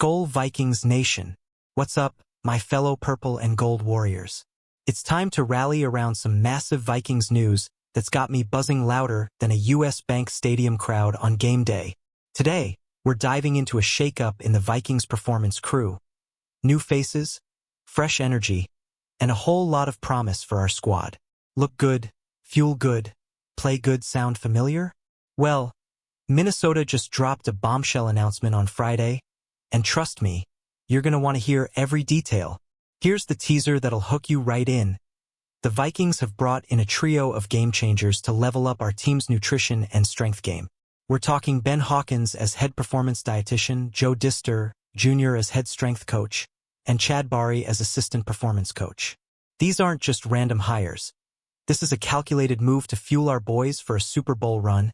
Skol Vikings Nation. What's up, my fellow purple and gold warriors? It's time to rally around some massive Vikings news that's got me buzzing louder than a US Bank Stadium crowd on game day. Today, we're diving into a shakeup in the Vikings performance crew. New faces, fresh energy, and a whole lot of promise for our squad. Look good, fuel good, play good sound familiar? Well, Minnesota just dropped a bombshell announcement on Friday, and trust me, you're going to want to hear every detail. Here's the teaser that'll hook you right in. The Vikings have brought in a trio of game changers to level up our team's nutrition and strength game. We're talking Ben Hawkins as head performance dietitian, Joe Dister Jr. as head strength coach, and Chad Barry as assistant performance coach. These aren't just random hires. This is a calculated move to fuel our boys for a Super Bowl run,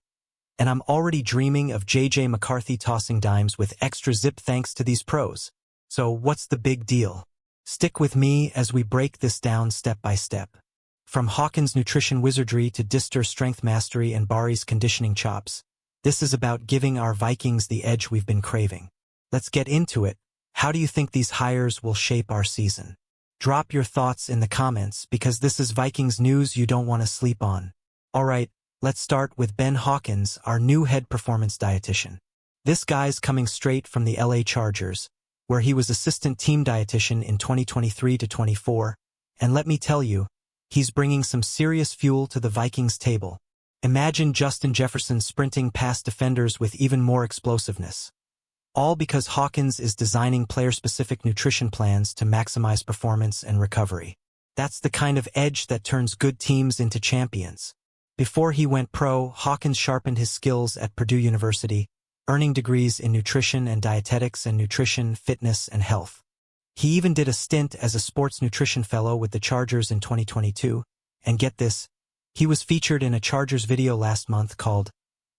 and I'm already dreaming of J.J. McCarthy tossing dimes with extra zip thanks to these pros. So what's the big deal? Stick with me as we break this down step by step. From Hawkins' nutrition wizardry to Dister's strength mastery and Barry's conditioning chops, this is about giving our Vikings the edge we've been craving. Let's get into it. How do you think these hires will shape our season? Drop your thoughts in the comments because this is Vikings news you don't want to sleep on. Alright, let's start with Ben Hawkins, our new head performance dietitian. This guy's coming straight from the LA Chargers, where he was assistant team dietitian in 2023 to 24, and let me tell you, he's bringing some serious fuel to the Vikings table. Imagine Justin Jefferson sprinting past defenders with even more explosiveness. All because Hawkins is designing player-specific nutrition plans to maximize performance and recovery. That's the kind of edge that turns good teams into champions. Before he went pro, Hawkins sharpened his skills at Purdue University, earning degrees in nutrition and dietetics and nutrition, fitness, and health. He even did a stint as a sports nutrition fellow with the Chargers in 2022, and get this, he was featured in a Chargers video last month called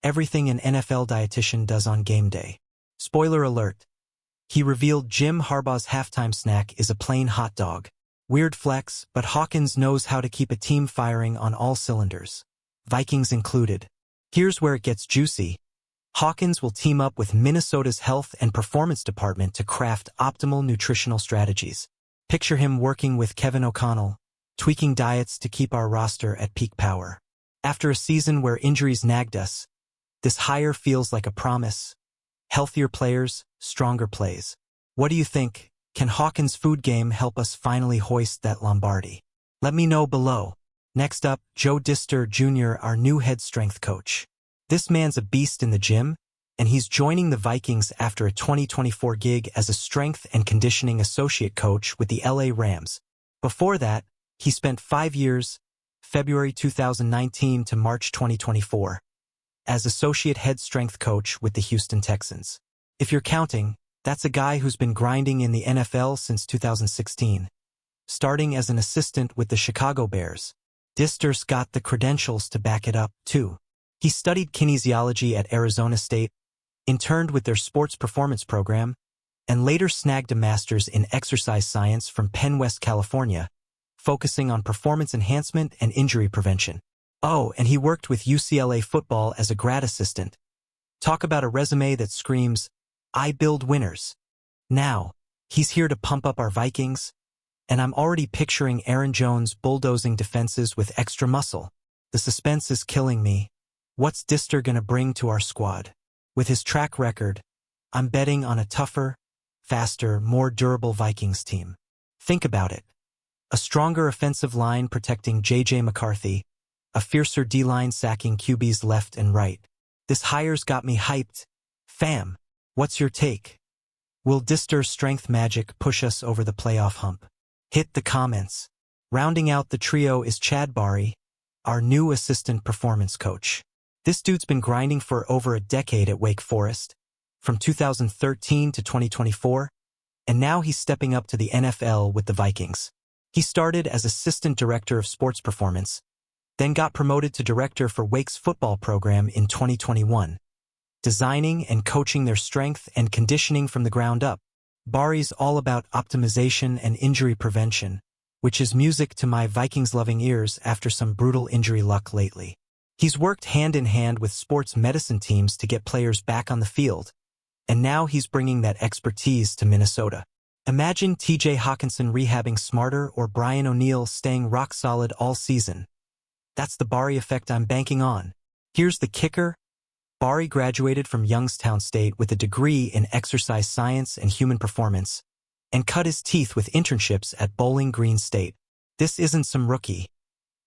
Everything an NFL Dietitian Does on Game Day. Spoiler alert. He revealed Jim Harbaugh's halftime snack is a plain hot dog. Weird flex, but Hawkins knows how to keep a team firing on all cylinders, Vikings included. Here's where it gets juicy. Hawkins will team up with Minnesota's health and performance department to craft optimal nutritional strategies. Picture him working with Kevin O'Connell, tweaking diets to keep our roster at peak power. After a season where injuries nagged us, this hire feels like a promise. Healthier players, stronger plays. What do you think? Can Hawkins' food game help us finally hoist that Lombardi? Let me know below. Next up, Joe Dister Jr., our new head strength coach. This man's a beast in the gym, and he's joining the Vikings after a 2024 gig as a strength and conditioning associate coach with the LA Rams. Before that, he spent 5 years, February 2019 to March 2024, as associate head strength coach with the Houston Texans. If you're counting, that's a guy who's been grinding in the NFL since 2016, starting as an assistant with the Chicago Bears. Dister's got the credentials to back it up, too. He studied kinesiology at Arizona State, interned with their sports performance program, and later snagged a master's in exercise science from Penn West, California, focusing on performance enhancement and injury prevention. Oh, and he worked with UCLA football as a grad assistant. Talk about a resume that screams, I build winners. Now, he's here to pump up our Vikings, and I'm already picturing Aaron Jones bulldozing defenses with extra muscle. The suspense is killing me. What's Dister gonna bring to our squad? With his track record, I'm betting on a tougher, faster, more durable Vikings team. Think about it. A stronger offensive line protecting J.J. McCarthy, a fiercer D-line sacking QBs left and right. This hire's got me hyped. Fam, what's your take? Will Dister's strength magic push us over the playoff hump? Hit the comments. Rounding out the trio is Chad Barry, our new assistant performance coach. This dude's been grinding for over a decade at Wake Forest, from 2013 to 2024, and now he's stepping up to the NFL with the Vikings. He started as assistant director of sports performance, then got promoted to director for Wake's football program in 2021, designing and coaching their strength and conditioning from the ground up. Barry's all about optimization and injury prevention, which is music to my Vikings-loving ears after some brutal injury luck lately. He's worked hand in hand with sports medicine teams to get players back on the field, And now he's bringing that expertise to Minnesota. Imagine TJ Hawkinson rehabbing smarter or Brian O'Neill staying rock solid all season. That's the Bari effect I'm banking on. Here's the kicker. Bari graduated from Youngstown State with a degree in exercise science and human performance, and cut his teeth with internships at Bowling Green State. This isn't some rookie.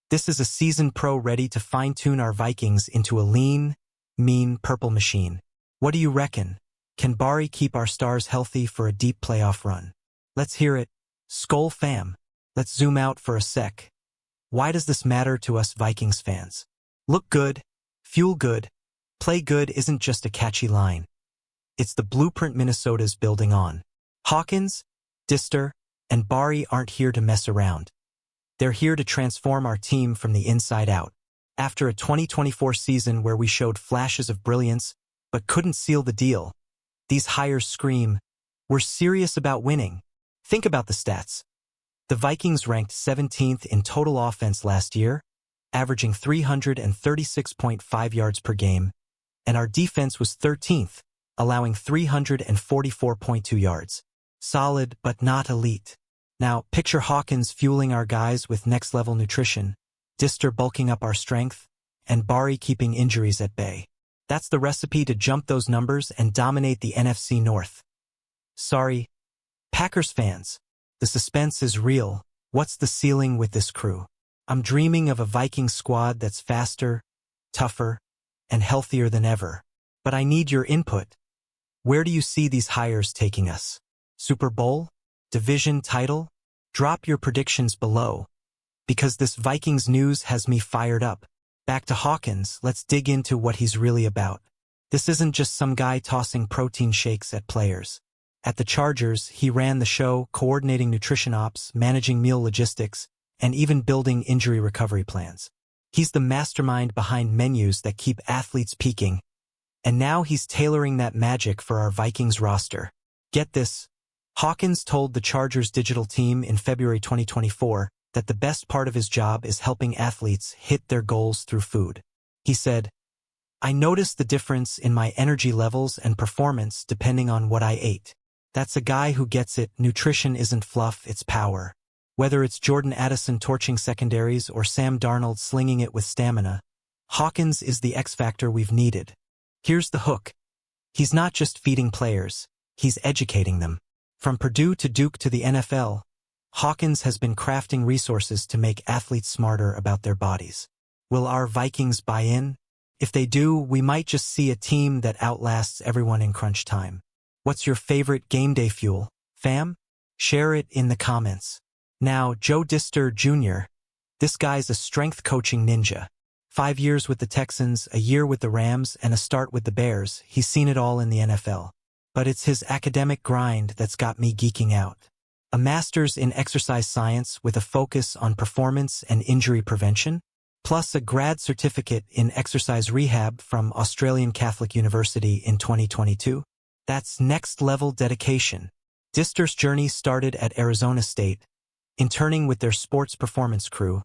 This is a seasoned pro ready to fine-tune our Vikings into a lean, mean purple machine. What do you reckon? Can Bari keep our stars healthy for a deep playoff run? Let's hear it. Skol fam. Let's zoom out for a sec. Why does this matter to us Vikings fans? Look good, fuel good, play good isn't just a catchy line. It's the blueprint Minnesota's building on. Hawkins, Dister, and Bari aren't here to mess around. They're here to transform our team from the inside out. After a 2024 season where we showed flashes of brilliance but couldn't seal the deal, these hires scream, we're serious about winning. Think about the stats. The Vikings ranked 17th in total offense last year, averaging 336.5 yards per game, and our defense was 13th, allowing 344.2 yards. Solid, but not elite. Now, picture Hawkins fueling our guys with next-level nutrition, Dister bulking up our strength, and Bari keeping injuries at bay. That's the recipe to jump those numbers and dominate the NFC North. Sorry, Packers fans, the suspense is real. What's the ceiling with this crew? I'm dreaming of a Viking squad that's faster, tougher, and healthier than ever. But I need your input. Where do you see these hires taking us? Super Bowl? Division title? Drop your predictions below. Because this Vikings news has me fired up. Back to Hawkins, let's dig into what he's really about. This isn't just some guy tossing protein shakes at players. At the Chargers, he ran the show, coordinating nutrition ops, managing meal logistics, and even building injury recovery plans. He's the mastermind behind menus that keep athletes peaking. And now he's tailoring that magic for our Vikings roster. Get this. Hawkins told the Chargers digital team in February 2024 that the best part of his job is helping athletes hit their goals through food. He said, I noticed the difference in my energy levels and performance depending on what I ate. That's a guy who gets it. Nutrition isn't fluff, it's power. Whether it's Jordan Addison torching secondaries or Sam Darnold slinging it with stamina, Hawkins is the X factor we've needed. Here's the hook. He's not just feeding players, he's educating them. From Purdue to Duke to the NFL, Hawkins has been crafting resources to make athletes smarter about their bodies. Will our Vikings buy in? If they do, we might just see a team that outlasts everyone in crunch time. What's your favorite game day fuel, fam? Share it in the comments. Now, Joe Dister Jr., this guy's a strength coaching ninja. 5 years with the Texans, a year with the Rams, and a start with the Bears. He's seen it all in the NFL. But it's his academic grind that's got me geeking out. A master's in exercise science with a focus on performance and injury prevention, plus a grad certificate in exercise rehab from Australian Catholic University in 2022. That's next-level dedication. Dister's journey started at Arizona State, interning with their sports performance crew,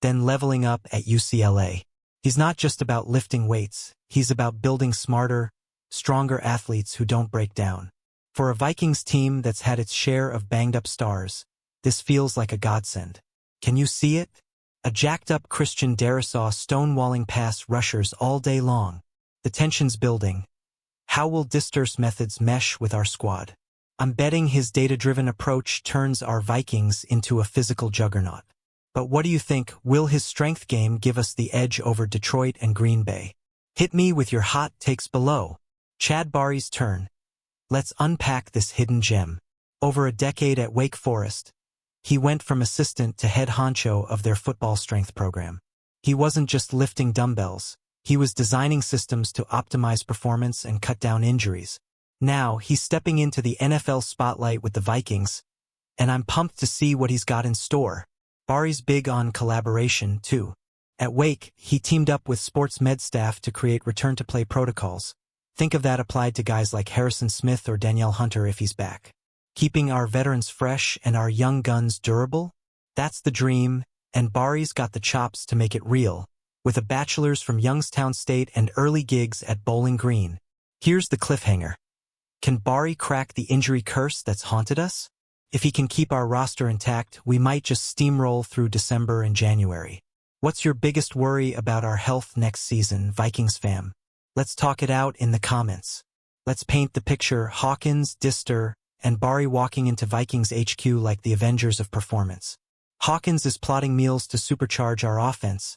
then leveling up at UCLA. He's not just about lifting weights, he's about building smarter, stronger athletes who don't break down. For a Vikings team that's had its share of banged-up stars, this feels like a godsend. Can you see it? A jacked-up Christian Darrisaw stonewalling pass rushers all day long. The tension's building. How will Dister's methods mesh with our squad? I'm betting his data-driven approach turns our Vikings into a physical juggernaut. But what do you think? Will his strength game give us the edge over Detroit and Green Bay? Hit me with your hot takes below. Chad Bari's turn. Let's unpack this hidden gem. Over a decade at Wake Forest, he went from assistant to head honcho of their football strength program. He wasn't just lifting dumbbells. He was designing systems to optimize performance and cut down injuries. Now, he's stepping into the NFL spotlight with the Vikings, and I'm pumped to see what he's got in store. Bari's big on collaboration, too. At Wake, he teamed up with sports med staff to create return-to-play protocols. Think of that applied to guys like Harrison Smith or Danielle Hunter if he's back. Keeping our veterans fresh and our young guns durable? That's the dream, and Bari's got the chops to make it real. With a bachelor's from Youngstown State and early gigs at Bowling Green. Here's the cliffhanger. Can Bari crack the injury curse that's haunted us? If he can keep our roster intact, we might just steamroll through December and January. What's your biggest worry about our health next season, Vikings fam? Let's talk it out in the comments. Let's paint the picture: Hawkins, Dister, and Bari walking into Vikings HQ like the Avengers of performance. Hawkins is plotting meals to supercharge our offense,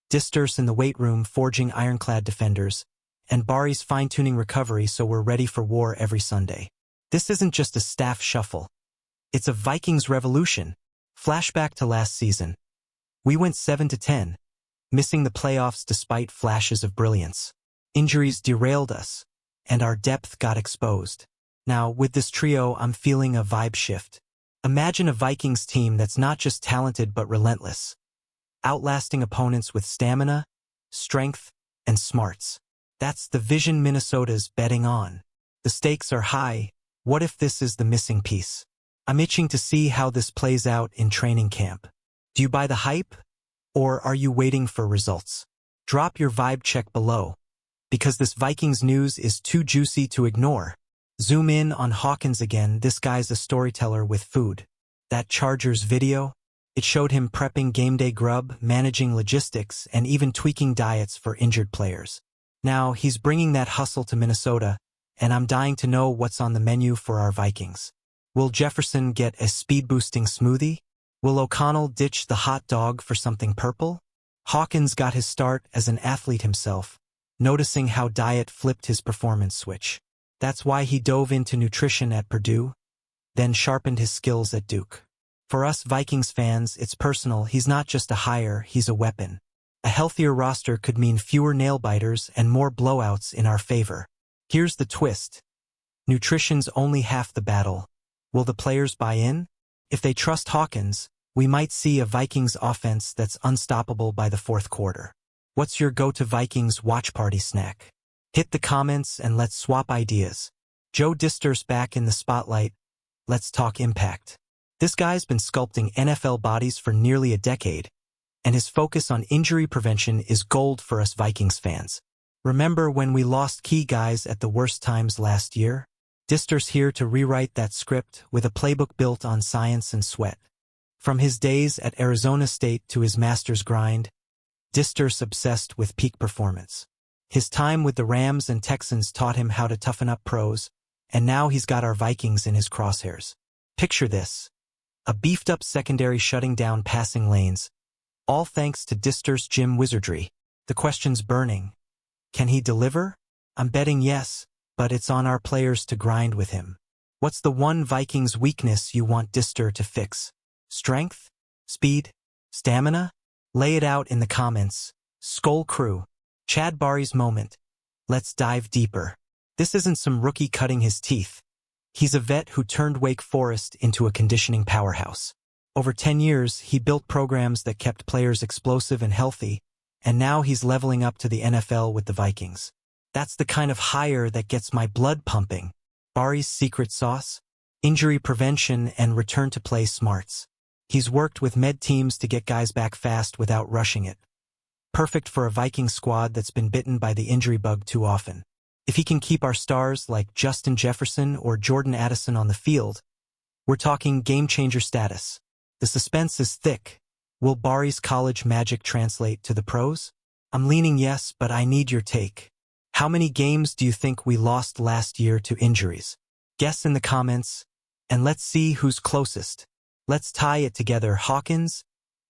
Dister's in the weight room forging ironclad defenders, and Bari's fine-tuning recovery so we're ready for war every Sunday. This isn't just a staff shuffle. It's a Vikings revolution. Flashback to last season. We went 7-10, missing the playoffs despite flashes of brilliance. Injuries derailed us, and our depth got exposed. Now, with this trio, I'm feeling a vibe shift. Imagine a Vikings team that's not just talented but relentless, outlasting opponents with stamina, strength, and smarts. That's the vision Minnesota's betting on. The stakes are high. What if this is the missing piece? I'm itching to see how this plays out in training camp. Do you buy the hype? Or are you waiting for results? Drop your vibe check below, because this Vikings news is too juicy to ignore. Zoom in on Hawkins again. This guy's a storyteller with food. That Chargers video? It showed him prepping game day grub, managing logistics, and even tweaking diets for injured players. Now, he's bringing that hustle to Minnesota, and I'm dying to know what's on the menu for our Vikings. Will Jefferson get a speed-boosting smoothie? Will O'Connell ditch the hot dog for something purple? Hawkins got his start as an athlete himself, noticing how diet flipped his performance switch. That's why he dove into nutrition at Purdue, then sharpened his skills at Duke. For us Vikings fans, it's personal. He's not just a hire, he's a weapon. A healthier roster could mean fewer nail-biters and more blowouts in our favor. Here's the twist. Nutrition's only half the battle. Will the players buy in? If they trust Hawkins, we might see a Vikings offense that's unstoppable by the fourth quarter. What's your go-to Vikings watch party snack? Hit the comments and let's swap ideas. Joe Dister's back in the spotlight. Let's talk impact. This guy's been sculpting NFL bodies for nearly a decade, and his focus on injury prevention is gold for us Vikings fans. Remember when we lost key guys at the worst times last year? Dister's here to rewrite that script with a playbook built on science and sweat. From his days at Arizona State to his master's grind, Dister's obsessed with peak performance. His time with the Rams and Texans taught him how to toughen up pros, and now he's got our Vikings in his crosshairs. Picture this: a beefed-up secondary shutting down passing lanes, all thanks to Dister's gym wizardry. The question's burning. Can he deliver? I'm betting yes, but it's on our players to grind with him. What's the one Vikings weakness you want Dister to fix? Strength? Speed? Stamina? Lay it out in the comments. Skol Crew. Chad Bari's moment. Let's dive deeper. This isn't some rookie cutting his teeth. He's a vet who turned Wake Forest into a conditioning powerhouse. Over 10 years, he built programs that kept players explosive and healthy, and now he's leveling up to the NFL with the Vikings. That's the kind of hire that gets my blood pumping. Bari's secret sauce? Injury prevention and return-to-play smarts. He's worked with med teams to get guys back fast without rushing it. Perfect for a Viking squad that's been bitten by the injury bug too often. If he can keep our stars like Justin Jefferson or Jordan Addison on the field, we're talking game-changer status. The suspense is thick. Will Bari's college magic translate to the pros? I'm leaning yes, but I need your take. How many games do you think we lost last year to injuries? Guess in the comments, and let's see who's closest. Let's tie it together. Hawkins,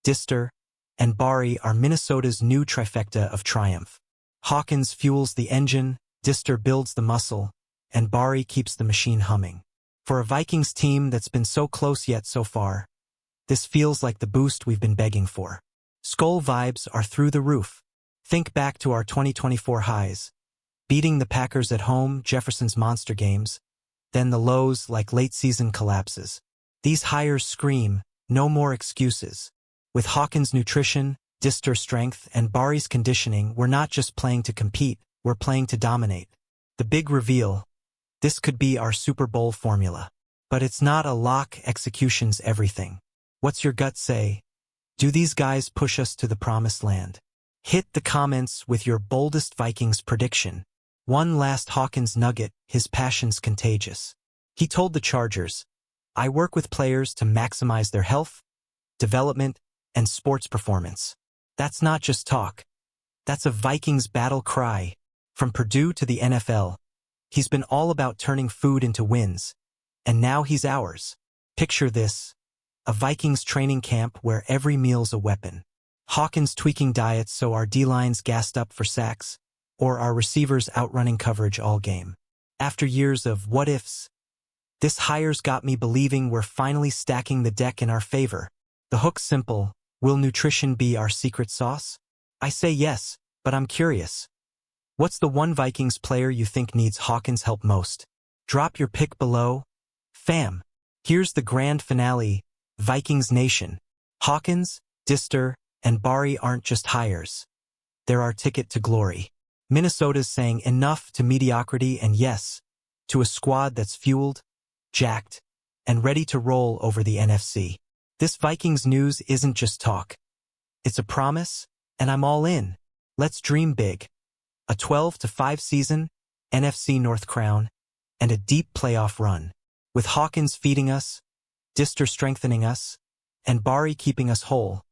Dister, and Bari are Minnesota's new trifecta of triumph. Hawkins fuels the engine, Dister builds the muscle, and Bari keeps the machine humming. For a Vikings team that's been so close yet so far, this feels like the boost we've been begging for. Skol vibes are through the roof. Think back to our 2024 highs. Beating the Packers at home, Jefferson's monster games, then the lows like late-season collapses. These hires scream, no more excuses. With Hawkins' nutrition, Dister's strength, and Bari's conditioning, we're not just playing to compete, we're playing to dominate. The big reveal: this could be our Super Bowl formula. But it's not a lock. Execution's everything. What's your gut say? Do these guys push us to the promised land? Hit the comments with your boldest Vikings prediction. One last Hawkins nugget, his passion's contagious. He told the Chargers, "I work with players to maximize their health, development, and sports performance. That's not just talk. That's a Vikings battle cry. From Purdue to the NFL, he's been all about turning food into wins. And now he's ours. Picture this. A Vikings training camp where every meal's a weapon. Hawkins tweaking diets so our D-line's gassed up for sacks, or our receivers outrunning coverage all game. After years of what-ifs, this hire's got me believing we're finally stacking the deck in our favor. The hook's simple. Will nutrition be our secret sauce? I say yes, but I'm curious. What's the one Vikings player you think needs Hawkins' help most? Drop your pick below. Fam, here's the grand finale. Vikings Nation. Hawkins, Dister, and Bari aren't just hires. They're our ticket to glory. Minnesota's saying enough to mediocrity and yes, to a squad that's fueled, jacked, and ready to roll over the NFC. This Vikings news isn't just talk. It's a promise, and I'm all in. Let's dream big. A 12-5 season, NFC North crown, and a deep playoff run. With Hawkins feeding us, Dister strengthening us, and Bari keeping us whole,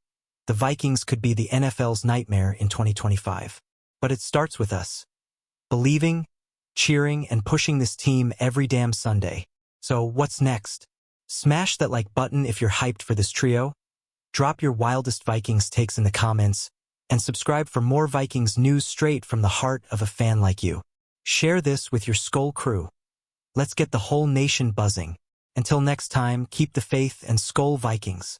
the Vikings could be the NFL's nightmare in 2025. But it starts with us. Believing, cheering, and pushing this team every damn Sunday. So what's next? Smash that like button if you're hyped for this trio. Drop your wildest Vikings takes in the comments, and subscribe for more Vikings news straight from the heart of a fan like you. Share this with your Skol crew. Let's get the whole nation buzzing. Until next time, keep the faith and Skol Vikings.